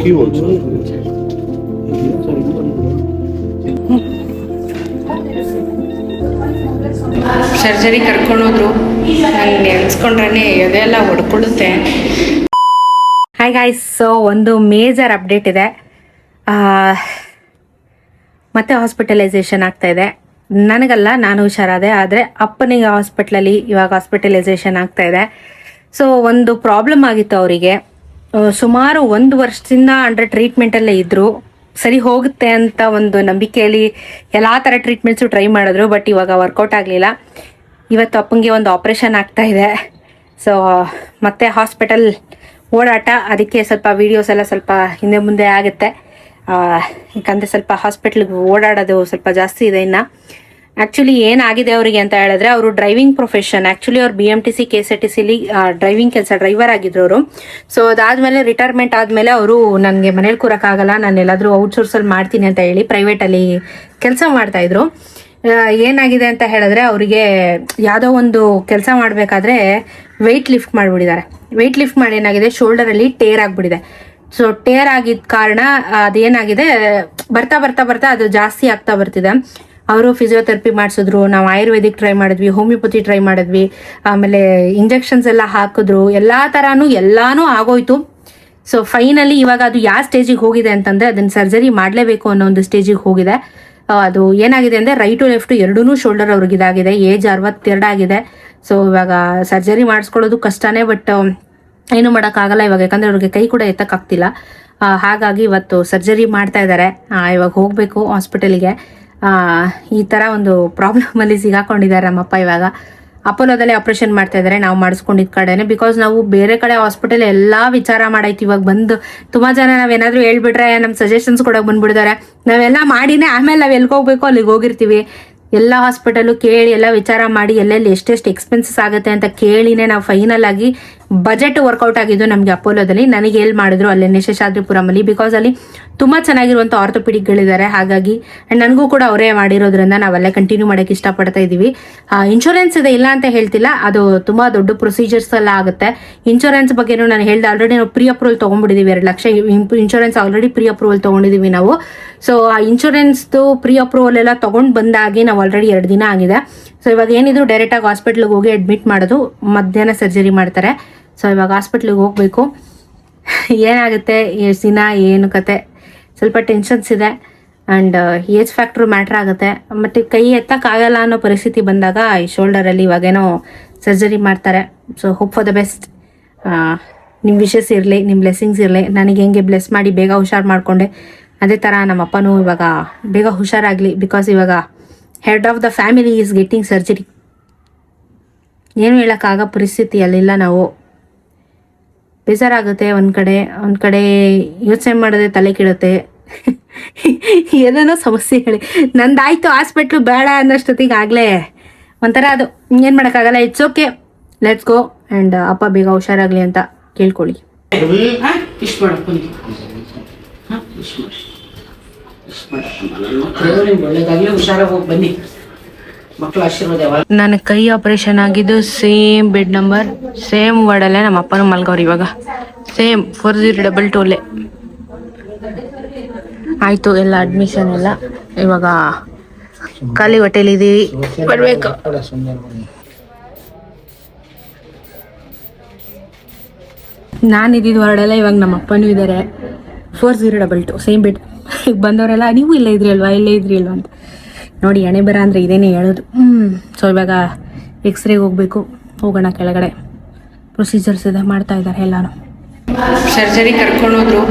key also. Surgery ಕರ್ಕೊಂಡೋದ್ರು. ನಾನು ನೆನೆಸ್ಕೊಂಡ್ರೆ ಅದೆಲ್ಲ ಹೊಡ್ಕೊಳ್ಳುತ್ತೆ. Hi guys, so ಒಂದು ಮೇಜರ್ ಅಪ್ಡೇಟ್ ಇದೆ. ಮತ್ತೆ ಹಾಸ್ಪಿಟಲೈಸೇಷನ್ ಆಗ್ತಾ ಇದೆ. ನನಗಲ್ಲ, ನಾನು ಹುಷಾರಾದೆ, ಆದರೆ ಅಪ್ಪನಿಗೆ ಹಾಸ್ಪಿಟ್ಲಲ್ಲಿ ಇವಾಗ ಹಾಸ್ಪಿಟಲೈಸೇಷನ್ ಆಗ್ತಾ ಇದೆ. ಸೊ ಒಂದು ಪ್ರಾಬ್ಲಮ್ ಆಗಿತ್ತು ಅವರಿಗೆ. ಸುಮಾರು 1 ವರ್ಷದಿಂದ ಅಂಡರ್ ಟ್ರೀಟ್ಮೆಂಟಲ್ಲೇ ಇದ್ದರು. ಸರಿ ಹೋಗುತ್ತೆ ಅಂತ ಒಂದು ನಂಬಿಕೆಯಲ್ಲಿ ಎಲ್ಲ ಥರ ಟ್ರೀಟ್ಮೆಂಟ್ಸು ಟ್ರೈ ಮಾಡಿದ್ರು. ಬಟ್ ಇವಾಗ ವರ್ಕೌಟ್ ಆಗಲಿಲ್ಲ. ಇವತ್ತು ಅಪ್ಪಂಗೆ ಒಂದು ಆಪ್ರೇಷನ್ ಆಗ್ತಾ ಇದೆ. ಸೊ ಮತ್ತೆ ಹಾಸ್ಪಿಟಲ್ ಓಡಾಟ, ಅದಕ್ಕೆ ಸ್ವಲ್ಪ ವೀಡಿಯೋಸ್ ಎಲ್ಲ ಸ್ವಲ್ಪ ಹಿಂದೆ ಮುಂದೆ ಆಗುತ್ತೆ. ಯಾಕಂದರೆ ಸ್ವಲ್ಪ ಹಾಸ್ಪಿಟ್ಲಿಗೆ ಓಡಾಡೋದು ಸ್ವಲ್ಪ ಜಾಸ್ತಿ ಇದೆ. ಇನ್ನು ಆ್ಯಕ್ಚುಲಿ ಏನಾಗಿದೆ ಅವರಿಗೆ ಅಂತ ಹೇಳಿದ್ರೆ, ಅವರು ಡ್ರೈವಿಂಗ್ ಪ್ರೊಫೆಷನ್. ಆ್ಯಕ್ಚುಲಿ ಅವ್ರು BMTC KSRTCಲಿ ಡ್ರೈವಿಂಗ್ ಕೆಲಸ ಡ್ರೈವರ್ ಆಗಿದ್ರು ಅವರು. ಸೊ ಅದಾದಮೇಲೆ ರಿಟೈರ್ಮೆಂಟ್ ಆದಮೇಲೆ ಅವರು ನನಗೆ ಮನೇಲಿ ಕೂರೋಕ್ಕಾಗಲ್ಲ, ನಾನು ಎಲ್ಲಾದರೂ ಔಟ್ಸೋರ್ಸಲ್ಲಿ ಮಾಡ್ತೀನಿ ಅಂತ ಹೇಳಿ ಪ್ರೈವೇಟಲ್ಲಿ ಕೆಲಸ ಮಾಡ್ತಾಯಿದ್ರು. ಏನಾಗಿದೆ ಅಂತ ಹೇಳಿದ್ರೆ, ಅವರಿಗೆ ಯಾವುದೋ ಒಂದು ಕೆಲಸ ಮಾಡಬೇಕಾದ್ರೆ ವೆಯ್ಟ್ ಲಿಫ್ಟ್ ಮಾಡಿಬಿಟ್ಟಿದ್ದಾರೆ. ವೆಯ್ಟ್ ಲಿಫ್ಟ್ ಮಾಡಿ ಏನಾಗಿದೆ, ಶೋಲ್ಡರಲ್ಲಿ ಟೇರ್ ಆಗಿಬಿಟ್ಟಿದೆ. ಸೊ ಟೇರ್ ಆಗಿದ್ದ ಕಾರಣ ಅದೇನಾಗಿದೆ, ಬರ್ತಾ ಬರ್ತಾ ಬರ್ತಾ ಅದು ಜಾಸ್ತಿ ಆಗ್ತಾ ಬರ್ತಿದೆ. ಅವರು ಫಿಸಿಯೋಥೆರಪಿ ಮಾಡಿಸಿದ್ರು, ನಾವು ಆಯುರ್ವೇದಿಕ್ ಟ್ರೈ ಮಾಡಿದ್ವಿ, ಹೋಮಿಯೋಪತಿ ಟ್ರೈ ಮಾಡಿದ್ವಿ, ಆಮೇಲೆ ಇಂಜೆಕ್ಷನ್ಸ್ ಎಲ್ಲ ಹಾಕಿದ್ರು, ಎಲ್ಲ ಥರನೂ ಎಲ್ಲಾನು ಆಗೋಯ್ತು. ಸೊ ಫೈನಲಿ ಇವಾಗ ಅದು ಯಾವ ಸ್ಟೇಜಿಗೆ ಹೋಗಿದೆ ಅಂತಂದರೆ, ಅದನ್ನು ಸರ್ಜರಿ ಮಾಡಲೇಬೇಕು ಅನ್ನೋ ಒಂದು ಸ್ಟೇಜಿಗೆ ಹೋಗಿದೆ. ಅದು ಏನಾಗಿದೆ ಅಂದರೆ, ರೈಟು ಲೆಫ್ಟು ಎರಡೂ ಶೋಲ್ಡರ್ ಅವ್ರಿಗೆ ಇದಾಗಿದೆ. ಏಜ್ 62 ಆಗಿದೆ. ಸೊ ಇವಾಗ ಸರ್ಜರಿ ಮಾಡಿಸ್ಕೊಳ್ಳೋದು ಕಷ್ಟನೇ, ಬಟ್ ಏನು ಮಾಡೋಕ್ಕಾಗಲ್ಲ ಇವಾಗ, ಯಾಕಂದರೆ ಅವ್ರಿಗೆ ಕೈ ಕೂಡ ಎತ್ತಕ್ಕಾಗ್ತಿಲ್ಲ. ಹಾಗಾಗಿ ಇವತ್ತು ಸರ್ಜರಿ ಮಾಡ್ತಾ ಇದ್ದಾರೆ. ಇವಾಗ ಹೋಗಬೇಕು ಹಾಸ್ಪಿಟಲಿಗೆ. ಈ ಥರ ಒಂದು ಪ್ರಾಬ್ಲಮಲ್ಲಿ ಸಿಗಾಕೊಂಡಿದ್ದಾರೆ ನಮ್ಮಪ್ಪ. ಇವಾಗ ಅಪೋಲೋದಲ್ಲೇ ಆಪ್ರೇಷನ್ ಮಾಡ್ತಾ ಇದ್ದಾರೆ, ನಾವು ಮಾಡಿಸ್ಕೊಂಡಿದ್ದ ಕಡೆನೇ. ಬಿಕಾಸ್ ನಾವು ಬೇರೆ ಕಡೆ ಹಾಸ್ಪಿಟಲ್ ಎಲ್ಲ ವಿಚಾರ ಮಾಡಾಯ್ತು. ಇವಾಗ ಬಂದು ತುಂಬ ಜನ ನಾವೇನಾದರೂ ಹೇಳ್ಬಿಟ್ರೆ ನಮ್ಮ ಸಜೆಷನ್ಸ್ ಕೊಡೋಕೆ ಬಂದ್ಬಿಡ್ತಾರೆ. ನಾವೆಲ್ಲ ಮಾಡಿನೇ ಆಮೇಲೆ ನಾವು ಎಲ್ಲಿಗೆ ಹೋಗ್ಬೇಕು ಅಲ್ಲಿಗೆ ಹೋಗಿರ್ತೀವಿ. ಎಲ್ಲ ಹಾಸ್ಪಿಟಲು ಕೇಳಿ ಎಲ್ಲ ವಿಚಾರ ಮಾಡಿ ಎಲ್ಲೆಲ್ಲಿ ಎಷ್ಟೆಷ್ಟು ಎಕ್ಸ್ಪೆನ್ಸಸ್ ಆಗುತ್ತೆ ಅಂತ ಕೇಳಿನೇ ನಾವು ಫೈನಲ್ ಆಗಿ ಬಜೆಟ್ ವರ್ಕೌಟ್ ಆಗಿದ್ದು ನಮಗೆ ಅಪೋಲೋದಲ್ಲಿ. ನನಗೆ ಎಲ್ಲಿ ಮಾಡಿದ್ರು ಅಲ್ಲೇ ಶೇಷಾದ್ರಿಪುರಮಲ್ಲಿ, ಬಿಕಾಸ್ ಅಲ್ಲಿ ತುಂಬ ಚೆನ್ನಾಗಿರುವಂಥ ಆರ್ಥೋಪೆಡಿಕ್ಗಳಿದ್ದಾರೆ. ಹಾಗಾಗಿ ಆ್ಯಂಡ್ ನನಗೂ ಕೂಡ ಅವರೇ ಮಾಡಿರೋದ್ರಿಂದ ನಾವಲ್ಲೇ ಕಂಟಿನ್ಯೂ ಮಾಡೋಕ್ಕೆ ಇಷ್ಟಪಡ್ತಾ ಇದ್ದೀವಿ. ಇನ್ಶೂರೆನ್ಸ್ ಇದೆ, ಇಲ್ಲ ಅಂತ ಹೇಳ್ತಿಲ್ಲ, ಅದು ತುಂಬ ದೊಡ್ಡ ಪ್ರೊಸೀಜರ್ಸ್ ಎಲ್ಲ ಆಗುತ್ತೆ. ಇನ್ಶೂರೆನ್ಸ್ ಬಗ್ಗೆನೂ ನಾನು ಹೇಳಿದೆ, ಆಲ್ರೆಡಿ ನಾವು ಪ್ರೀ ಅಪ್ರೂವಲ್ ತೊಗೊಂಡ್ಬಿಟ್ಟಿದ್ದೀವಿ. 2 lakh insurance already pre approval ತೊಗೊಂಡಿದ್ದೀವಿ ನಾವು. ಸೊ ಆ ಇನ್ಶೂರೆನ್ಸ್ದು ಪ್ರೀ ಅಪ್ರೂವಲ್ ಎಲ್ಲ ತೊಗೊಂಡು ಬಂದಾಗಿ ನಾವು ಆಲ್ರೆಡಿ 2 ದಿನ ಆಗಿದೆ. ಸೊ ಇವಾಗ ಏನಿದ್ರು ಡೈರೆಕ್ಟಾಗಿ ಹಾಸ್ಪಿಟ್ಲಿಗೆ ಹೋಗಿ ಅಡ್ಮಿಟ್ ಮಾಡೋದು, ಮಧ್ಯಾಹ್ನ ಸರ್ಜರಿ ಮಾಡ್ತಾರೆ. ಸೊ ಇವಾಗ ಹಾಸ್ಪಿಟ್ಲಿಗೆ ಹೋಗಬೇಕು. ಏನಾಗುತ್ತೆ ಎಷ್ಟು ದಿನ ಏನು ಕತೆ, ಸ್ವಲ್ಪ ಟೆನ್ಷನ್ಸ್ ಇದೆ. ಆ್ಯಂಡ್ ಏಜ್ ಫ್ಯಾಕ್ಟ್ರು ಮ್ಯಾಟ್ರ್ ಆಗುತ್ತೆ. ಮತ್ತು ಕೈ ಎತ್ತಕ್ಕಾಗಲ್ಲ ಅನ್ನೋ ಪರಿಸ್ಥಿತಿ ಬಂದಾಗ ಈ ಶೋಲ್ಡರಲ್ಲಿ ಇವಾಗೇನೋ ಸರ್ಜರಿ ಮಾಡ್ತಾರೆ. So hope for the best. ನಿಮ್ಮ ವಿಶಸ್ ಇರಲಿ, ನಿಮ್ಮ ಬ್ಲೆಸ್ಸಿಂಗ್ಸ್ ಇರಲಿ. ನನಗೆ ಹೆಂಗೆ ಬ್ಲೆಸ್ ಮಾಡಿ ಬೇಗ ಹುಷಾರು ಮಾಡಿಕೊಂಡೆ, ಅದೇ ಥರ ನಮ್ಮ ಅಪ್ಪನೂ ಇವಾಗ ಬೇಗ ಹುಷಾರಾಗಲಿ. ಬಿಕಾಸ್ ಇವಾಗ head of the family is getting surgery. ಏನು ಹೇಳೋಕ್ಕಾಗೋ ಪರಿಸ್ಥಿತಿಯಲ್ಲಿಲ್ಲ ನಾವು. ಬೇಜಾರಾಗುತ್ತೆ. ಒಂದು ಕಡೆ ಯೋಚನೆ ಮಾಡಿದ್ರೆ ತಲೆ ಕೆಡುತ್ತೆ. ಏನೇನೋ ಸಮಸ್ಯೆಗಳು. ನಂದಾಯ್ತು ಹಾಸ್ಪಿಟ್ಲು ಬೇಡ ಅನ್ನೋಷ್ಟೊತ್ತಿಗೆ ಆಗಲೇ ಒಂಥರ ಅದು ಏನು ಮಾಡೋಕ್ಕಾಗಲ್ಲ. It's okay, let's go. And ಅಪ್ಪ ಬೇಗ ಹುಷಾರಾಗಲಿ ಅಂತ ಕೇಳ್ಕೊಳ್ಳಿ. ನನ್ನ ಕೈ ಆಪರೇಷನ್ ಆಗಿದ್ದು ಸೇಮ್ ಬೆಡ್ ನಂಬರ್, ಸೇಮ್ ವಾರ್ಡಲ್ಲೇ ನಮ್ಮ ಅಪ್ಪನೂ ಮಲ್ಗವ್ರು. ಇವಾಗ ಸೇಮ್ 4022 ಆಯಿತು ಎಲ್ಲ ಅಡ್ಮಿಷನ್ ಎಲ್ಲ. ಇವಾಗ ಖಾಲಿ ಹೊಟ್ಟೆಲಿದ್ದೀವಿ, ಬರಬೇಕು. ನಾನು ಇದ್ದಿದ್ದು ವಾರ್ಡಲ್ಲ, ಇವಾಗ ನಮ್ಮ ಅಪ್ಪನೂ ಇದ್ದಾರೆ. 4022 ಸೇಮ್ ಬೆಡ್. ಬಂದವರೆಲ್ಲ ನೀವು ಇಲ್ಲೇ ಇದ್ರಿ ಅಲ್ವಾ ಅಂತ ನೋಡಿ. ಹಣೆ ಬರ ಅಂದರೆ ಇದೇನೇ ಹೇಳೋದು. ಸೊ ಇವಾಗ ಎಕ್ಸ್ರೇಗೆ ಹೋಗಬೇಕು. ಹೋಗೋಣ ಕೆಳಗಡೆ. ಪ್ರೊಸೀಜರ್ಸ್ ಇದೆ, ಮಾಡ್ತಾ ಇದ್ದಾರೆ ಎಲ್ಲಾನು. ಸರ್ಜರಿ ಕರ್ಕೊಂಡೋದ್ರು.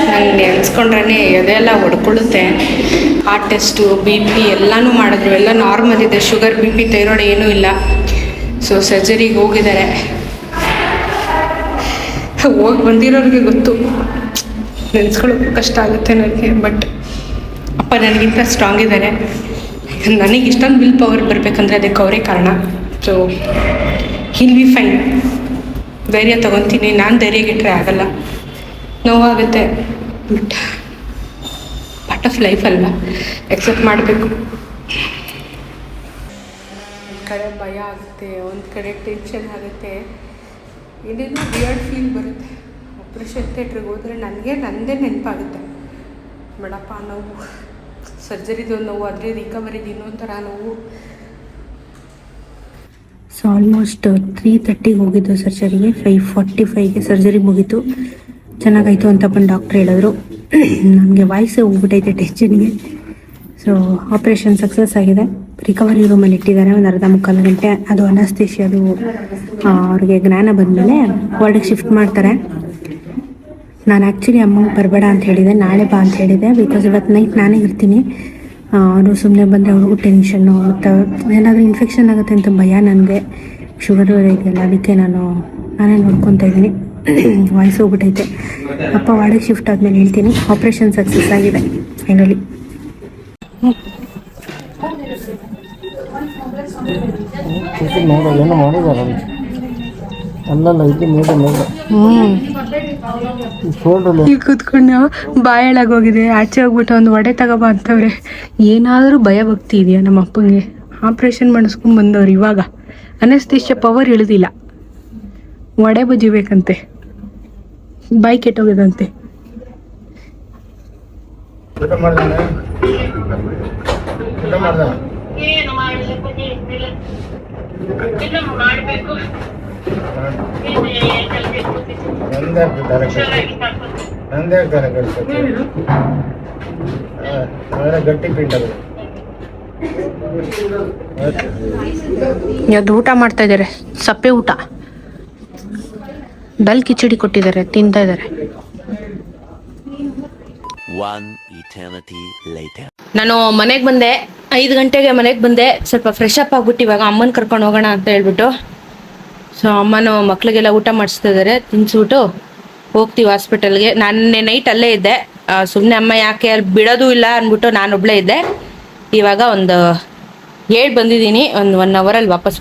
ನಾನು ನೆನೆಸ್ಕೊಂಡ್ರೆ ಅದೆಲ್ಲ ಹೊಡ್ಕೊಳ್ಳುತ್ತೆ. ಹಾರ್ಟ್ ಟೆಸ್ಟು, BP ಎಲ್ಲನೂ ಮಾಡಿದ್ರು. ಎಲ್ಲ ನಾರ್ಮಲ್ ಇದೆ. ಶುಗರ್, BP, ಥೈರಾಯ್ಡ್ ಏನೂ ಇಲ್ಲ. ಸೊ ಸರ್ಜರಿಗೆ ಹೋಗಿದ್ದಾರೆ. ಹೋಗಿ ಬಂದಿರೋರಿಗೆ ಗೊತ್ತು, ನೆನೆಸ್ಕೊಳ್ಳೋಕ್ಕೂ ಕಷ್ಟ ಆಗುತ್ತೆ ನನಗೆ. ಬಟ್ ಅಪ್ಪ ನನಗಿಂತ ಸ್ಟ್ರಾಂಗ್ ಇದ್ದಾರೆ. ನನಗೆ ಇಷ್ಟೊಂದು ವಿಲ್ ಪವರ್ ಬರಬೇಕಂದ್ರೆ ಅದಕ್ಕೆ ಅವರೇ ಕಾರಣ. So he'll be fine. ಧೈರ್ಯ ತೊಗೊತೀನಿ. ನಾನು ಧೈರ್ಯಗಿಟ್ಟರೆ ಆಗಲ್ಲ, ನೋವಾಗುತ್ತೆ. ಬಟ್ ಪಾರ್ಟ್ ಆಫ್ ಲೈಫ್ ಅಲ್ವಾ, ಎಕ್ಸೆಪ್ಟ್ ಮಾಡಬೇಕು. ಒಂದು ಕಡೆ ಭಯ ಆಗುತ್ತೆ, ಒಂದು ಕಡೆ ಟೆನ್ಷನ್ ಆಗುತ್ತೆ, ಏನೇನೋ ವಿಯರ್ಡ್ ಫೀಲ್ ಬರುತ್ತೆ. ಅಪ್ಪ ಆಪ್ರೇಷನ್ ಥಿಯೇಟ್ರಿಗೆ ಹೋದರೆ ನಂದೇ ನೆನಪಾಗುತ್ತೆ. ಬೇಡಪ್ಪ ನೋವು, ಸರ್ಜರಿದು ನೋವು, ಆದರೆ ರಿಕವರಿದು ಇನ್ನೊಂಥರ ನೋವು. ಸೊ ಆಲ್ಮೋಸ್ಟ್ 3:30ಗೆ ಹೋಗಿದ್ದು ಸರ್ಜರಿಗೆ. 5:45ಗೆ ಸರ್ಜರಿ ಮುಗೀತು. ಚೆನ್ನಾಗಾಯಿತು ಅಂತ ಬಂದು ಡಾಕ್ಟ್ರ್ ಹೇಳಿದ್ರು. ನನಗೆ ವಾಯ್ಸೇ ಹೋಗ್ಬಿಟ್ಟೈತೆ ಟೆನ್ಷನ್ಗೆ. ಸೊ ಆಪ್ರೇಷನ್ ಸಕ್ಸಸ್ ಆಗಿದೆ. ರಿಕವರಿ ರೂಮಲ್ಲಿ ಇಟ್ಟಿದ್ದಾರೆ ಒಂದು ಅರ್ಧ ಮುಕ್ಕಾಲು ಗಂಟೆ. ಅದು ಅನಸ್ತೇಷಿಯದು ಅವ್ರಿಗೆ ಜ್ಞಾನ ಬಂದಮೇಲೆ ವಾರ್ಡಿಗೆ ಶಿಫ್ಟ್ ಮಾಡ್ತಾರೆ. ನಾನು ಆ್ಯಕ್ಚುಲಿ ಅಮ್ಮಂಗೆ ಬರಬೇಡ ಅಂತ ಹೇಳಿದೆ, ನಾಳೆ ಬಾ ಅಂತ ಹೇಳಿದೆ. ಬಿಕಾಸ್ ಇವತ್ತು ನೈಟ್ ನಾನೇ ಇರ್ತೀನಿ. ಅವರು ಸುಮ್ಮನೆ ಬಂದರೆ ಅವ್ರಿಗೂ ಟೆನ್ಷನ್ನು, ಮತ್ತು ಏನಾದರೂ ಇನ್ಫೆಕ್ಷನ್ ಆಗುತ್ತೆ ಅಂತ ಭಯ ನನಗೆ. ಶುಗರು ಇದೆಯಲ್ಲ, ಅದಕ್ಕೆ ನಾನೇ ನೋಡ್ಕೊತಾ ಇದ್ದೀನಿ. ವಾಯ್ಸ್ ಹೋಗ್ಬಿಟ್ಟೈತೆ. ಅಪ್ಪ ವಾರ್ಡಿಗೆ ಶಿಫ್ಟ್ ಆದಮೇಲೆ ಹೇಳ್ತೀನಿ. ಆಪ್ರೇಷನ್ ಸಕ್ಸಸ್ ಆಗಿದೆ ಫೈನಲಿ. ಕೂತ್ಕೊಂಡು ಬಾಯೊಳಗೋಗಿದೆ. ಆಚೆ ಹೋಗ್ಬಿಟ್ಟು ಒಂದು ವಡೆ ತಗೋಬ ಅಂತವ್ರೆ. ಏನಾದರೂ ಭಯ ಭಕ್ತಿ ಇದೆಯಾ ನಮ್ಮ ಅಪ್ಪಂಗೆ? ಆಪ್ರೇಷನ್ ಮಾಡಿಸ್ಕೊಂಡು ಬಂದವ್ರು ಇವಾಗ ಅನಸ್ತೇಷಿಯಾ ಪವರ್ ಇಳಿದಿಲ್ಲ. ವಡೆ ಬಜ್ಜಿ ಬೇಕಂತೆ, ಬಾಯಿ ಕೆಟ್ಟೋಗಿದಂತೆ. ಅದು ಊಟ ಮಾಡ್ತಾ ಇದ್ದಾರೆ, ಸಪ್ಪೆ ಊಟ. ದಲ್ ಕಿಚಡಿ ಕೊಟ್ಟಿದ್ದಾರೆ, ತಿಂತಾ ಇದ್ದಾರೆ. ನಾನು ಮನೆಗೆ ಬಂದೆ, 5 ಗಂಟೆಗೆ ಮನೆಗೆ ಬಂದೆ. ಸ್ವಲ್ಪ ಫ್ರೆಶ್ ಅಪ್ ಆಗ್ಬಿಟ್ಟು ಇವಾಗ ಅಮ್ಮನ ಕರ್ಕೊಂಡು ಹೋಗೋಣ ಅಂತ ಹೇಳ್ಬಿಟ್ಟು. ಸೊ ಅಮ್ಮನೂ ಮಕ್ಳಿಗೆಲ್ಲ ಊಟ ಮಾಡಿಸ್ತಾ ಇದ್ದಾರೆ. ತಿನ್ಸ್ಬಿಟ್ಟು ಹೋಗ್ತೀವಿ ಹಾಸ್ಪಿಟಲ್ಗೆ. ನಾನು ನೈಟ್ ಅಲ್ಲೇ ಇದ್ದೆ. ಸುಮ್ಮನೆ ಅಮ್ಮ ಯಾಕೆ ಅಲ್ಲಿ ಬಿಡೋದು ಇಲ್ಲ ಅಂದ್ಬಿಟ್ಟು ನಾನೊಬ್ಳೇ ಇದ್ದೆ. ಇವಾಗ ಒಂದು 7 ಬಂದಿದ್ದೀನಿ. ಒಂದು 1 ಅವರಲ್ಲಿ ವಾಪಸ್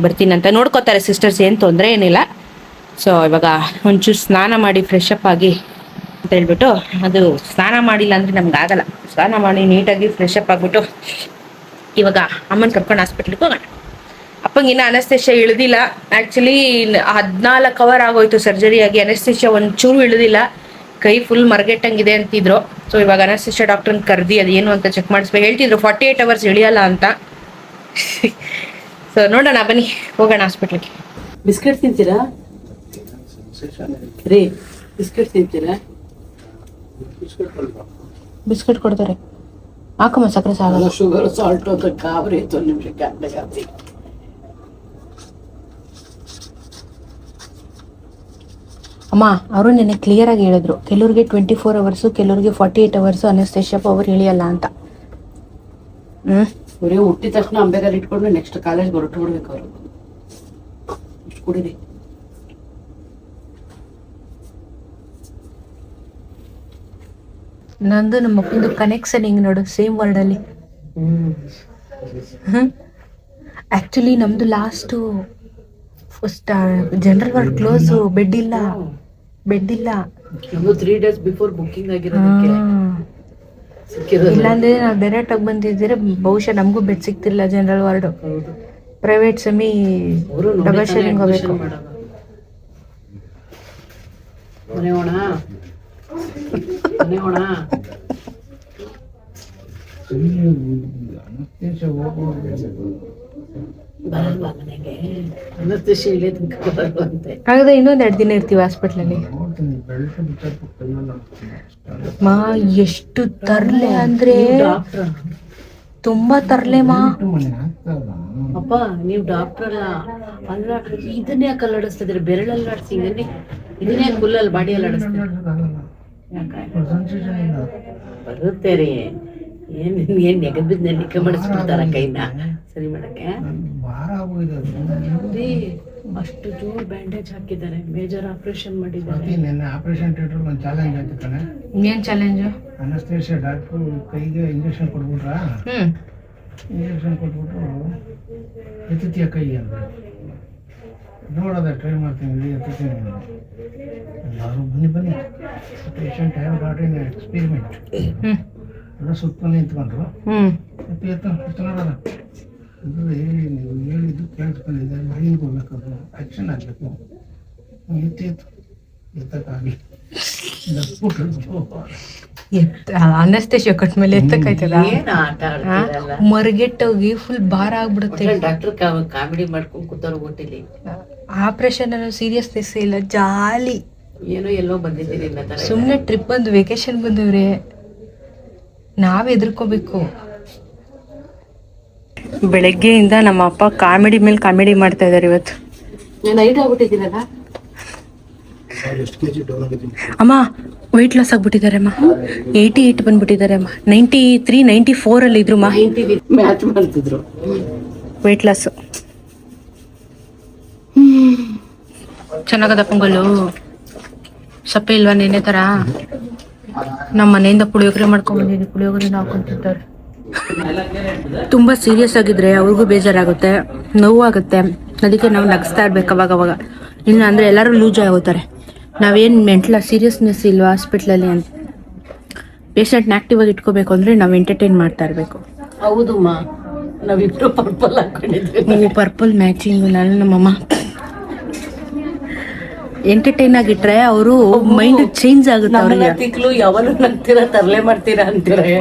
ಬರ್ತೀನಿ ಅಂತ ನೋಡ್ಕೋತಾರೆ ಸಿಸ್ಟರ್ಸ್. ಏನು ತೊಂದರೆ ಏನಿಲ್ಲ. ಸೊ ಇವಾಗ ಒಂಚೂರು ಸ್ನಾನ ಮಾಡಿ ಫ್ರೆಶ್ ಅಪ್ ಆಗಿ ಅಂತ ಹೇಳ್ಬಿಟ್ಟು, ಅದು ಸ್ನಾನ ಮಾಡಿಲ್ಲ ಅಂದರೆ ನಮ್ಗೆ ಆಗಲ್ಲ. ಸ್ನಾನ ಮಾಡಿ ನೀಟಾಗಿ ಫ್ರೆಶ್ ಅಪ್ ಆಗಿಬಿಟ್ಟು ಇವಾಗ ಅಮ್ಮನ ಕರ್ಕೊಂಡು ಹಾಸ್ಪಿಟ್ಲಿಗೆ ಹೋಗೋಣ. ಅಪ್ಪಂಗಿನ್ನ ಅನಸ್ತೇಷಿಯಾ ಇಳಿದಿಲ್ಲ. ಆ್ಯಕ್ಚುಲಿ 14 ಅವರ್ ಆಗೋಯ್ತು ಸರ್ಜರಿ ಆಗಿ. ಅನಸ್ತೇಷಿಯಾ ಒಂಚೂರು ಇಳಿದಿಲ್ಲ, ಕೈ ಫುಲ್ ಮರಗೆಟ್ಟಂಗಿದೆ ಅಂತಿದ್ರು. ಸೊ ಇವಾಗ ಅನಸ್ತೇಷಿಯಾ ಡಾಕ್ಟ್ರನ್ನ ಕರೆದಿ ಅದೇನು ಅಂತ ಚೆಕ್ ಮಾಡಿಸ್ಬೇಕು. ಹೇಳ್ತಿದ್ರು 48 ಅವರ್ಸ್ ಇಳಿಯಲ್ಲ ಅಂತ. ಸೊ ನೋಡೋಣ, ಬನ್ನಿ ಹೋಗೋಣ ಹಾಸ್ಪಿಟ್ಲಿಗೆ. ಬಿಸ್ಕೆಟ್ ತಿಂತೀರಾ ರೀ? ಬಿಸ್ಕೆಟ್ ತಿಂತೀರಾ? ಬಿಸ್ಕೆಟ್ ಕೊಡ್ತಾರೆ, ಹಾಕಮ್ಮ ಸಕ್ಕರೆ ಸಾಗಲ್ಲ. ಶುಗರ್ ಸಾಲ್ಟ್ ಅಂತ ಕಾಬ್ರಿ ಇತ್ತು ನಿಮಿಷಕ್ಕೆ ಹಾಕಿ. ಅಮ್ಮ ಅವರು ನೆನ್ನೆ ಕ್ಲಿಯರ್ ಆಗಿ ಹೇಳಿದ್ರು, ಕೆಲವ್ರಿಗೆ 24 ಅವರ್ಸು, ಕೆಲವ್ರಿಗೆ 48 ಅವರ್ಸು ಅನಸ್ತೇಷಿಯಾ ಪವರ್ ಇಳಿಯಲ್ಲ ಅಂತ. ಬರೀ ಹುಟ್ಟಿದ ತಕ್ಷಣ ಅಂಬೆಗಾಲ್ ಇಟ್ಕೊಂಡು ನೆಕ್ಸ್ಟ್ ಕಾಲೇಜ್ ಹೊರಟು ಬಿಡ್ಬೇಕು ಅವರು. ಇಷ್ಟು ಕುಡೀರಿ. ನಂದು ನಮ್ಮ ಮಕ್ಕಂದು ಕನೆಕ್ಷನ್ ಹಿಂಗೆ ನೋಡು, ಸೇಮ್ ವರ್ಡಲ್ಲಿ. ಆ್ಯಕ್ಚುಲಿ ನಮ್ಮದು last general ward close, bed ಇಲ್ಲ. ನಮ್ಮದು 3 days ಬಿಫೋರ್ ಬುಕ್ಕಿಂಗ್ ಆಗಿರೋದಕ್ಕೆ ಇಲ್ಲಾಂದ್ರೆ ನಾವು ಡೈರೆಕ್ಟ್ ಆಗಿ ಬಂದಿದ್ದೀರ ಬಹುಶಃ ನಮಗೂ ಬೆಡ್ ಸಿಗ್ತಿರ್ಲಿಲ್ಲ general ward. Private semi double sharing ಹೋಗ್ಬೇಕು. ಹಾಗಾದ್ರೆ ಇನ್ನೊಂದು 2 ದಿನ ಇರ್ತೀವಿ ಹಾಸ್ಪಿಟ್ಲಲ್ಲಿ. ಮಾ ಎಷ್ಟು ತರ್ಲೆ ಅಂದ್ರೆ ತುಂಬಾ ತರ್ಲೆ ಮಾ. ಅಪ್ಪ ನೀವು ಡಾಕ್ಟರ್ ಅಲ್ಲ, ಇದನ್ನೇ ಯಾಕೆ ಅಲ್ಲಾಡಿಸ್ತಿದ್ರೆ? ಬೆರಳಲ್ಲಿ ಆಡಿಸಿ, ಇದನ್ನೇ ಫುಲ್ಲಲ್ಲಿ ಬಾಡಿಯಲ್ಲಿ ಆಡಿಸ್ತಾರೆ. ಬರುತ್ತೆ ರೀ. ಏನ್ ನೆಗದ್ ಬಿದ್ದು ನೆಲ್ಲಿಕೆ ಮಾಡಿಸ್ಬಿಡ್ತಾರ ಕೈನ ಸರಿ ಮಾಡಕ್ಕೆ. ಅಷ್ಟು ಜೋರ್ ಬ್ಯಾಂಡೇಜ್ ಹಾಕಿದ್ದಾರೆ, ಮೇಜರ್ ಆಪರೇಷನ್ ಮಾಡಿದ್ದಾರೆ. ಆಪರೇಷನ್ ಥಿಯೇಟರ್ ಒಂದು ಚಾಲೆಂಜ್ ಆಯ್ತು ಕಣೆ. ಏನ್ ಚಾಲೆಂಜ್? ಅನಸ್ತೇಷಿಯಾ ಡಾಕ್ಟ್ರು ಕೈಗೆ ಇಂಜೆಕ್ಷನ್ ಕೊಟ್ಬಿಟ್ರ. ಇಂಜೆಕ್ಷನ್ ಕೊಟ್ಬಿಟ್ಟು ಎತ್ತುತ್ತೀಯ ಕೈ ಅಂತ ನೋಡೋದ ಟ್ರೈ ಮಾಡ್ತೀನಿ, ಎತ್ತುತ್ತೀನಿ. ಎಲ್ಲರೂ ಬನ್ನಿ patient have got in experiment ಎಲ್ಲ ಸುತ್ತ ನಿಂತ್ಕೊಂಡ್ರು. ಎತ್ತು ನೋಡೋದ ಅಂದರೆ ನೀವು ಹೇಳಿದ್ದು ಕೇಳಿಸ್ಕೊಂಡಿದ್ದೆ, ಮೈನಿಗೆ ಹೋಗ್ಬೇಕು, ಆ್ಯಕ್ಷನ್ ಆಗಬೇಕು. ಎತ್ತಕ್ಕಾಗಲಿ ಅನಸ್ತೇಶ ಕಟ್ ಮೇಲೆ ಎತ್ತಕ್ಕಾಯ್ತದ ಏನ್ ಆಟ ಆಡ್ತಿರಲ್ಲ ಮರ್ಗೆಟ್ಟೋಗಿ ಫುಲ್ ಭಾರ ಆಗ್ಬಿಡುತ್ತೆ. ಡಾಕ್ಟರ್ ಕಾಮಿಡಿ ಮಾಡ್ಕೊಂಡ್ ಕೂತಾರ ಓಟಿಲಿ. ಆಪರೇಷನ್ ಅನ್ನೋ ಸೀರಿಯಸ್ನೆಸ್ ಇಲ್ಲ, ಜಾಲಿ. ಏನೋ ಎಲ್ಲೋ ಬಂದಿದ್ದೀರಿ ಸುಮ್ನೆ ಟ್ರಿಪ್ ಬಂದು ವೆಕೇಶನ್ ಬಂದವ್ರೆ, ನಾವ್ ಎದುರ್ಕೋಬೇಕು. ಬೆಳಗ್ಗೆಯಿಂದ ನಮ್ಮ ಅಪ್ಪ ಕಾಮಿಡಿ ಮೇಲೆ ಕಾಮಿಡಿ ಮಾಡ್ತಾ ಇದಾರೆ ಇವತ್ತು. ನೈಟ್ ಆಗ್ಬಿಟ್ಟಿದ್ದೀರಲ್ಲ ಅಮ್ಮ, ವೆಯ್ಟ್ ಲಾಸ್ ಆಗ್ಬಿಟ್ಟಿದ್ದಾರೆ ಅಮ್ಮ. 88 ಬಂದ್ಬಿಟ್ಟಿದ್ದಾರೆ ಅಮ್ಮ. 93, 94 ಅಲ್ಲಿ ಇದ್ರು ಅಮ್ಮ. ಮ್ಯಾಚ್ ಮಾಡ್ತಿದ್ರು ವೆಯ್ಟ್ ಲಾಸ್. ಚೆನ್ನಾಗದ ಪೊಂಗಲ್ಲು? ಸಪ್ಪೆ ಇಲ್ವಾ ನೆನೆ ತರ? ನಮ್ಮ ಮನೆಯಿಂದ ಪುಳಿಯೋಗರೆ ಮಾಡ್ಕೊಂಡ್ ಬಂದಿದ್ವಿ, ಪುಳಿಯೋಗರೆ ಹಾಕೊಂತಿದ್ದಾರೆ. ತುಂಬಾ ಸೀರಿಯಸ್ ಆಗಿದ್ರೆ ಅವ್ರಿಗೂ ಬೇಜಾರಾಗುತ್ತೆ, ನೋವಾಗುತ್ತೆ. ಅದಕ್ಕೆ ನಾವು ನಗಿಸ್ತಾ ಇರ್ಬೇಕು ಅವಾಗ. ಇನ್ನು ಅಂದ್ರೆ ಎಲ್ಲರೂ ಲೂಸ್ ಆಗೋತಾರೆ. ನಾವೇನು ಮೆಂಟಲ್ ಸೀರಿಯಸ್ನೆಸ್ ಇಲ್ವಾ ಹಾಸ್ಪಿಟ್ಲಲ್ಲಿ ಅಂತ. ಪೇಷಂಟ್ನ ಆಕ್ಟಿವ್ ಆಗಿ ಇಟ್ಕೋಬೇಕು ಅಂದ್ರೆ ನಾವು ಎಂಟರ್ಟೈನ್ ಮಾಡ್ತಾ ಇರಬೇಕು. ಹೌದಮ್ಮ, ನಾವಿಬ್ರು ಪರ್ಪಲ್ ಹಾಕೊಂಡಿದ್ವಿ. ನೀವು ಪರ್ಪಲ್ ಮ್ಯಾಚಿಂಗ್. ನಾನು ನಮ್ಮಮ್ಮ ಎಂಟರ್ಟೈನ್ ಆಗಿಟ್ರೆ ಅವರು ಮೈಂಡ್ ಚೇಂಜ್ ಆಗುತ್ತೆ. ಅವ್ರಿಗೆ ತಿಕ್ಲು ಯಾವಾಗ ನಗ್ತೀರಾ, ತರಲೆ ಮಾಡ್ತೀರಾ ಅಂತಾರೆ.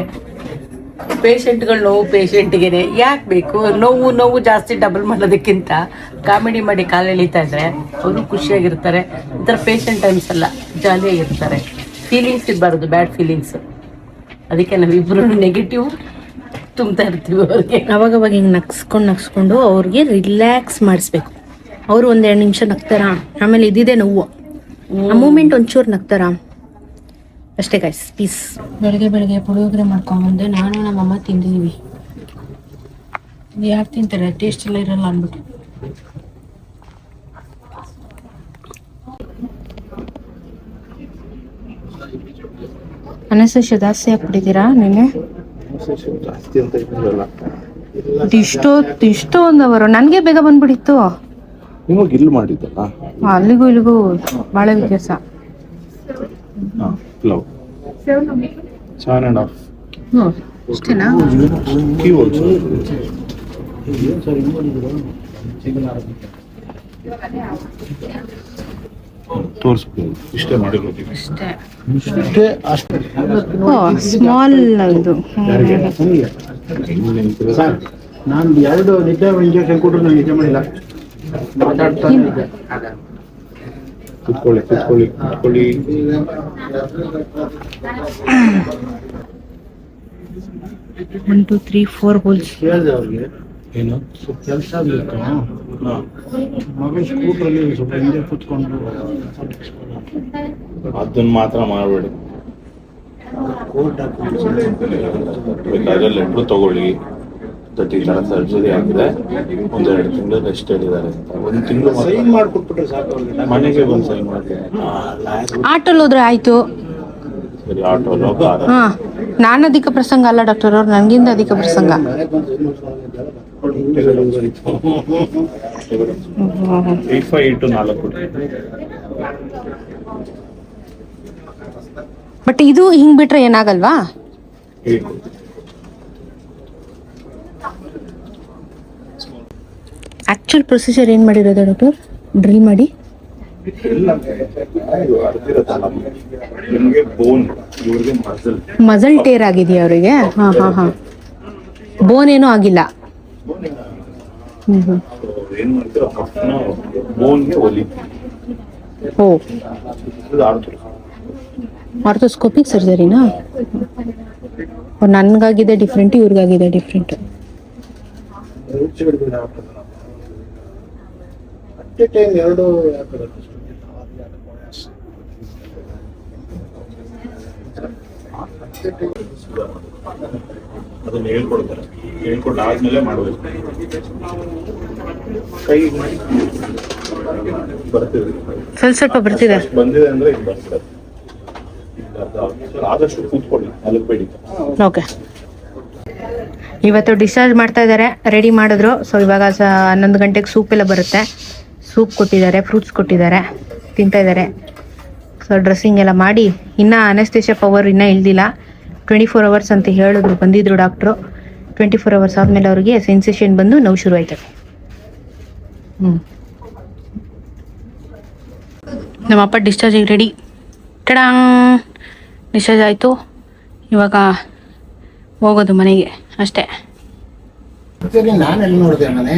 ಪೇಷಂಟ್ಗಳು ನೋವು ಪೇಷಂಟ್ಗೆನೆ ಯಾಕೆ ಬೇಕು? ನೋವು ಜಾಸ್ತಿ ಡಬಲ್ ಮಾಡೋದಕ್ಕಿಂತ ಕಾಮಿಡಿ ಮಾಡಿ ಕಾಲು ಎಳಿತಾ ಇದ್ರೆ ಅವರು ಖುಷಿಯಾಗಿರ್ತಾರೆ. ಈ ಥರ ಪೇಷಂಟ್ ಟೈಮ್ಸ್ ಎಲ್ಲ ಜಾಲಿಯಾಗಿರ್ತಾರೆ. ಫೀಲಿಂಗ್ಸ್ ಇರಬಾರ್ದು, ಬ್ಯಾಡ್ ಫೀಲಿಂಗ್ಸ್. ಅದಕ್ಕೆ ನಾವಿಬ್ರು ನೆಗೆಟಿವ್ ತುಂಬ್ತಾ ಇರ್ತೀವಿ ಅವ್ರಿಗೆ. ಅವಾಗ ಹಿಂಗೆ ನಗ್ಸ್ಕೊಂಡು ಅವ್ರಿಗೆ ರಿಲ್ಯಾಕ್ಸ್ ಮಾಡಿಸ್ಬೇಕು. ಅವರು 1-2 ನಿಮಿಷ ನಗ್ತಾರ, ಆಮೇಲೆ ಇದ್ದಿದೆ ನೋವು, ಆ ಮೂಮೆಂಟ್ ಒಂಚೂರು ನಗ್ತಾರ ಅಷ್ಟೇ ಗೈಸ್, ಪೀಸ್. ಬೆಳಗ್ಗೆ ಪುಳಿಯೋಗರೆ ಮಾಡ್ಕೊಂಡ್ಬಂದೆ. ನಾನು ನಮ್ಮಮ್ಮ ತಿಂದಿದ್ದೀವಿ. ಯಾರು ತಿಂತಾರೆ? ಟೇಸ್ಟ್ ಎಲ್ಲ ಇರಲ್ಲ ಅಂದ್ಬಿಟ್ಟು. ಅನಸ್ತೇಶ ಜಾಸ್ತಿ ಹಾಕ್ಬಿಟ್ಟಿದ್ದೀರಾ ನಿನ್ನೆ? ಇಷ್ಟೋ 1 ಅವರ್. ನನಗೆ ಬೇಗ ಬಂದ್ಬಿಟ್ಟಿತ್ತು. ನಿಮಗೆ ಇಲ್ಲಿ ಮಾಡಿದ್ದಲ್ಲ, ಅಲ್ಲಿಗೂ ಇಲ್ಲಿಗೂ ಭಾಳ ವ್ಯತ್ಯಾಸ. 7.5. ಇಷ್ಟೇನಾ? Key also. ತೋರಿಸ್ಬೋದು. ಇಷ್ಟೇ ಮಾಡಿರೋದು. ಸ್ಮಾಲ್ ಇದು. ಸರ್, ನಾನು 2 ನಿದ್ದೆ ಇಂಜೆಕ್ಷನ್ ಕೊಟ್ಟರು ನಾನು ನಿದ್ದೆ ಮಾಡಿಲ್ಲ, ಮಾತಾಡ್ತಾ ಇದ್ದೆ. ಕುತ್ಕೊಳ್ಳಿ. 1 2 3 4 ಹೋಲ್ಸ್. ಹೇಳಿದೆ ಅವ್ರಿಗೆ, ಏನು ಸ್ವಲ್ಪ ಕೆಲಸ ಆಗಿತ್ತು. ಮಗಳು ಸ್ಕೂಟ್ರಲ್ಲಿ ಸ್ವಲ್ಪ ಹಿಂದೆ ಕೂತ್ಕೊಂಡು ಅದನ್ನ ಮಾತ್ರ ಮಾಡಬೇಡಿ. ಕೋರ್ಟ್ ಹಾಕೊಂಡು ಬೇಕಾದ್ರೆ ಲೆಟ್ರು ತಗೊಳ್ಳಿ. ಈ ಥರ ಸರ್ಜರಿ ಆಗಿದೆ, 1-2 ತಿಂಗಳು ರೆಸ್ಟ್ ಹೇಳಿದ್ದಾರೆ ಅಂತ. 1 ತಿಂಗಳು ಸೈನ್ ಮಾಡಿಕೊಟ್ಬಿಟ್ರೆ ಸಾಕು ಅವ್ರಿಗೆ. ಮನೆಗೆ ಬಂದು ಸೈನ್ ಮಾಡ್ತೀನಿ. ಆಟೋಲ್ ಹೋದ್ರೆ ಆಯ್ತು. ಸರಿ, ಆಟೋಲ್ಲಿ ಹೋಗಿ ಹಾ, ನಾನು ಅಧಿಕ ಪ್ರಸಂಗ ಅಲ್ಲ ಡಾಕ್ಟರ್ ಅವ್ರು, ನನಗಿಂತ ಅಧಿಕ ಪ್ರಸಂಗ. 4 ಬಟ್ ಇದು ಹಿಂಗ್ ಬಿಟ್ರೆ ಏನಾಗಲ್ವಾ? ಆಕ್ಚುಲ್ ಪ್ರೊಸೀಜರ್ ಏನ್ ಮಾಡಿರೋದು ಡಾಕ್ಟರ್? ಡ್ರಿಲ್ ಮಾಡಿ ಮಸಲ್ ಟೇರ್ ಆಗಿದೆಯಾ ಅವರಿಗೆ? ಹಾ. ಬೋನ್ ಏನೂ ಆಗಿಲ್ಲ. ಏನ್ ಮಾಡ್ತೀರ, ಬೋನ್ಗೆ ಒಲಿ. ಓ, ಆರ್ಥೋಸ್ಕೋಪಿಕ್ ಸರ್ಜರಿನಾ? ನನ್ಗಾಗಿದೆ ಡಿಫ್ರೆಂಟ್, ಇವ್ರಿಗಾಗಿದೆ ಡಿಫ್ರೆಂಟ್. ಟೈಮ್ 2 ಅದನ್ನ ಹೇಳ್ಕೊಡ್ತಾರೆ. ಹೇಳ್ಕೊಟ್ಟಾದ್ಮೇಲೆ ಮಾಡಬೇಕು. ಕೈ ಬರ್ತಿದೆ, ಸ್ವಲ್ಪ ಬರ್ತಿದೆ. ಬಂದಿದೆ ಅಂದ್ರೆ ಇದು ಬರ್ತದೆ. ಆದಷ್ಟು ಕೂತ್ಕೊಳ್ಳಿ, ಮಲಗಬೇಡಿ. ಓಕೆ, ಇವತ್ತು ಡಿಸ್ಚಾರ್ಜ್ ಮಾಡ್ತಾ ಇದ್ದಾರೆ, ರೆಡಿ ಮಾಡಿದ್ರು. ಸೊ ಇವಾಗ 11 ಗಂಟೆಗೆ ಸೂಪ್ ಎಲ್ಲ ಬರುತ್ತೆ. ಸೂಪ್ ಕೊಟ್ಟಿದ್ದಾರೆ, ಫ್ರೂಟ್ಸ್ ಕೊಟ್ಟಿದ್ದಾರೆ, ತಿಂತಾ ಇದ್ದಾರೆ. ಸೊ ಡ್ರೆಸ್ಸಿಂಗ್ ಎಲ್ಲ ಮಾಡಿ, ಇನ್ನೂ ಅನಸ್ತೇಶಿಯಾ ಪವರ್ ಇನ್ನೂ ಇಳ್ದಿಲ್ಲ. 24 hours ಅಂತ ಹೇಳಿದ್ರು, ಬಂದಿದ್ರು ಡಾಕ್ಟ್ರು. 24 hours ಆದಮೇಲೆ ಅವ್ರಿಗೆ ಸೆನ್ಸೇಷನ್ ಬಂದು ನೋವು ಶುರು ಆಯ್ತದೆ. ನಮ್ಮಪ್ಪ ಡಿಸ್ಚಾರ್ಜಿಗೆ ರೆಡಿ. ಟಡಾಂಗ್ ಡಿಸ್ಚಾರ್ಜ್ ಆಯಿತು. ಇವಾಗ ಹೋಗೋದು ಮನೆಗೆ ಅಷ್ಟೇ. ಸರಿ, ನಾನೆಲ್ಲಿ ನೋಡಿದೆ ಮನೆ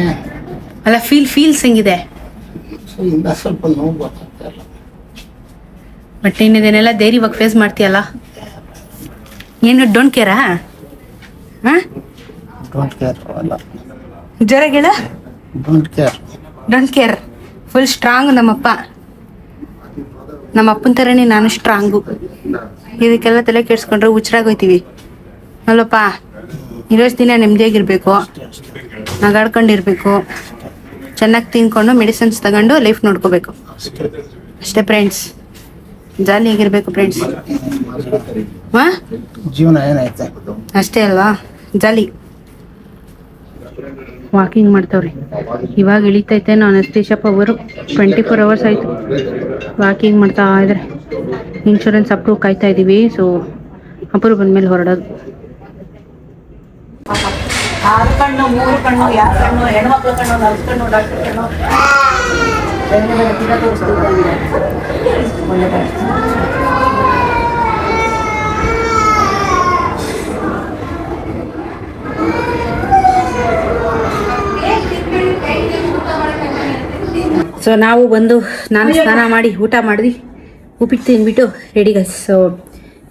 ಅಲ್ಲ ಫೀಲ್ಸ್ ಹೆಂಗಿದೆ? ಇಂದ ಸ್ವಲ್ಪ ನೋವು ಬರ್ತಾ ಇಲ್ಲ. ಬಟ್ ಇನ್ನಿದೇನೆಲ್ಲ ಧೈರ್ಯವಾಗಿ ಫೇಸ್ ಮಾಡ್ತೀಯಲ್ಲ. ಏನು ಡೋಂಟ್ ಕೇರಾ? ಹಾಂ, ಡೋಂಟ್ ಕೇರ್ ಅಲ್ಲ, ಜ್ವರಗಳ don't care. Don't care. Full strong ನಮ್ಮಪ್ಪ. ನಮ್ಮ ಅಪ್ಪನ ಥರನೇ ನಾನು ಸ್ಟ್ರಾಂಗು. ಇದಕ್ಕೆಲ್ಲ ತಲೆ ಕೆಡ್ಸ್ಕೊಂಡ್ರೆ ಹುಚ್ಚರಾಗೋಯ್ತೀವಿ ಅಲ್ಲಪ್ಪ. ಇರೋಷ್ಟು ದಿನ ನೆಮ್ಮದಿಯಾಗಿರ್ಬೇಕು, ನಗಾಡ್ಕೊಂಡಿರ್ಬೇಕು, ಚೆನ್ನಾಗಿ ತಿನ್ಕೊಂಡು ಮೆಡಿಸಿನ್ಸ್ ತಗೊಂಡು ಲೈಫ್ ನೋಡ್ಕೋಬೇಕು ಅಷ್ಟೇ ಫ್ರೆಂಡ್ಸ್. ಜಾಲಿಯಾಗಿರ್ಬೇಕು ಫ್ರೆಂಡ್ಸ್. ಹಾಂ, ಜೀವನ ಏನಾಯ್ತು ಅಷ್ಟೇ ಅಲ್ವಾ, ಜಾಲಿ. ವಾಕಿಂಗ್ ಮಾಡ್ತಾವ್ರಿ. ಇವಾಗ ಇಳಿತೈತೆ. ನಾನು ಅನಸ್ತೇಷ ಪವರು 24 hours ಆಯಿತು ವಾಕಿಂಗ್ ಮಾಡ್ತಾ ಇದ್ರೆ. ಇನ್ಶೂರೆನ್ಸ್ ಅಪ್ರೂವ್ ಕಾಯ್ತಾ ಇದ್ದೀವಿ. ಸೊ ಅಪ್ರೂವ್ ಬಂದಮೇಲೆ ಹೊರಡೋದು. 6 ಕಣ್ಣು 3 ಕಣ್ಣು, ಯಾವ ಕಣ್ಣು, ಹೆಣ್ಮಕ್ಳ ಕಣ್ಣು, ನರ್ಸ್ ಕಣ್ಣು, ಡಾಕ್ಟರ್ ಕಣ್ಣು, ಬೇರೆ ಬೇರೆ ಗಿಡ ತೋರಿಸ್ತಿದ್ದಾರೆ. ಸೊ ನಾವು ಬಂದು ನಾನು ಸ್ನಾನ ಮಾಡಿ ಊಟ ಮಾಡಿದ್ವಿ, ಉಪ್ಪಿಟ್ಟು ತಿಂದ್ಬಿಟ್ಟು ರೆಡಿ ಗೈಸ್. ಸೊ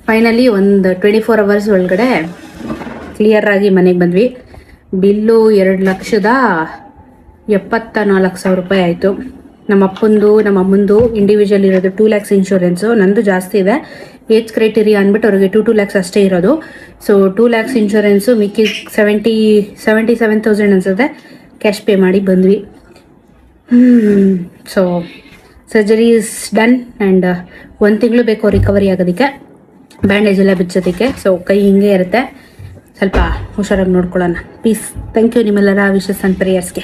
ಫೈನಲಿ ಒಂದು 24 hours ಒಳಗಡೆ ಕ್ಲಿಯರಾಗಿ ಮನೆಗೆ ಬಂದ್ವಿ. ಬಿಲ್ಲು 2,74,000 ರೂಪಾಯಿ ಆಯಿತು. ನಮ್ಮ ಅಪ್ಪಂದು ನಮ್ಮ ಅಮ್ಮಂದು ಇಂಡಿವಿಜುವಲ್ ಇರೋದು 2 lakhs ಇನ್ಶೂರೆನ್ಸು. ನಂದು ಜಾಸ್ತಿ ಇದೆ, ಏಜ್ ಕ್ರೈಟೀರಿಯಾ ಅಂದ್ಬಿಟ್ಟು ಅವ್ರಿಗೆ 2 lakhs ಅಷ್ಟೇ ಇರೋದು. ಸೊ 2 lakhs ಇನ್ಶೂರೆನ್ಸು, ಮಿಕ್ಕಿ 77,000 ಅನ್ಸುತ್ತೆ ಕ್ಯಾಶ್ ಪೇ ಮಾಡಿ ಬಂದ್ವಿ. So surgery is done and 1 ತಿಂಗಳು ಬೇಕು ರಿಕವರಿ ಆಗೋದಕ್ಕೆ, ಬ್ಯಾಂಡೇಜ್ ಎಲ್ಲ ಬಿಚ್ಚೋದಕ್ಕೆ. ಸೊ ಕೈ ಹಿಂಗೆ ಇರುತ್ತೆ, ಸ್ವಲ್ಪ ಹುಷಾರಾಗಿ ನೋಡ್ಕೊಳ್ಳೋಣ. ಪ್ಲೀಸ್, ಥ್ಯಾಂಕ್ ಯು ನಿಮ್ಮೆಲ್ಲರ ವಿಶಸ್ ಆ್ಯಂಡ್ ಪ್ರೇಯರ್ಸ್ಗೆ.